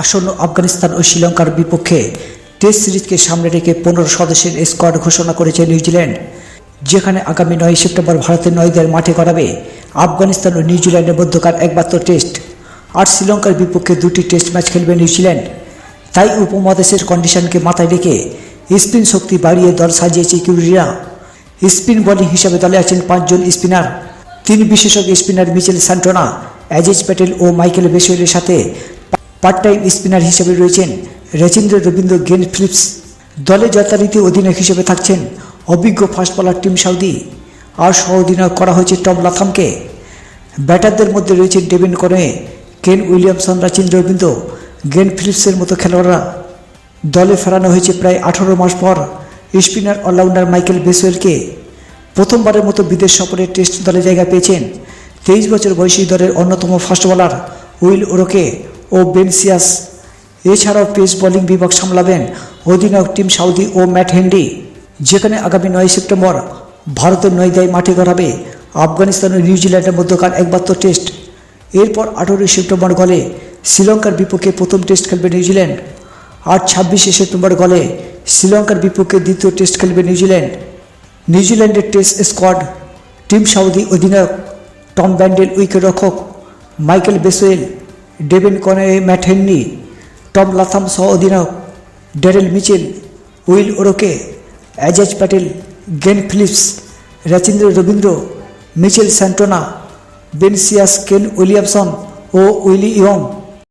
আসন্ন আফগানিস্তান ও শ্রীলঙ্কার বিপক্ষে টেস্ট সিরিজকে সামনে রেখে 15 সদস্যের স্কোয়াড ঘোষণা করেছে নিউজিল্যান্ড, যেখানে আগামী 9 সেপ্টেম্বর ভারতের নয়দের মাঠে করাবে আফগানিস্তান ও নিউজিল্যান্ডের মধ্যকার একমাত্র টেস্ট। আর শ্রীলঙ্কার বিপক্ষে 2টি টেস্ট ম্যাচ খেলবে নিউজিল্যান্ড। তাই উপমহাদেশের কন্ডিশনকে মাথায় রেখে স্পিন শক্তি বাড়িয়ে দল সাজিয়েছে কিউরিরা। স্পিন বোলিং হিসাবে দলে আছেন 5 জন স্পিনার। 3 বিশেষজ্ঞ স্পিনার মিচেল স্যান্টনা, অ্যাজিজ প্যাটেল ও মাইকেল বেসওয়েলের সাথে পার্ট টাইম স্পিনার হিসেবে রয়েছেন রচিন্দ্র রবীন্দ্র, গেন ফিলিপস। দলে যথারীতি অধিনায়ক হিসেবে থাকছেন অভিজ্ঞ ফাস্ট বোলার টিম সাউদি, আর সহ অধিনায়ক করা হয়েছে টম লাথামকে। ব্যাটারদের মধ্যে রয়েছেন Devon Conway, Kane Williamson, Rachin Ravindra, Glenn ফিলিপসের মতো খেলোয়াড়রা। দলে ফেরানো হয়েছে প্রায় 18 মাস পর স্পিনার অলরাউন্ডার মাইকেল বেসওয়েলকে। প্রথমবারের মতো বিদেশ সফরে টেস্ট দলে জায়গা পেয়েছেন 23 বছর বয়সী দলের অন্যতম ফাস্ট বোলার উইল ওরকে ও বেন সিয়াস। এছাড়াও পেস বোলিং বিভাগ সামলাবেন অধিনায়ক টিম সাউদি ও ম্যাট হেনরি। যেখানে আগামী 9 সেপ্টেম্বর ভারতের নয়দায় মাঠে গড়াবে আফগানিস্তান ও নিউজিল্যান্ডের মধ্যকার একমাত্র টেস্ট। এরপর 18 সেপ্টেম্বর গলে শ্রীলঙ্কার বিপক্ষে প্রথম টেস্ট খেলবে নিউজিল্যান্ড। আর 26 সেপ্টেম্বর গলে শ্রীলঙ্কার বিপক্ষে দ্বিতীয় টেস্ট খেলবে নিউজিল্যান্ড। নিউজিল্যান্ডের টেস্ট স্কোয়াড: টিম সাউদি অধিনায়ক টম ব্যান্ডেল, উইকেটরক্ষক Michael Bracewell, Devon Conway, Matt Henry, Tom Latham সহ অধিনায়ক Daryl Mitchell, Will O'Rourke, Ajaz Patel, Glenn Phillips, Rachin Ravindra, Mitchell Santner, Ben সিয়াস, কেন উইলিয়ামসন ও উইলি ইয়ং।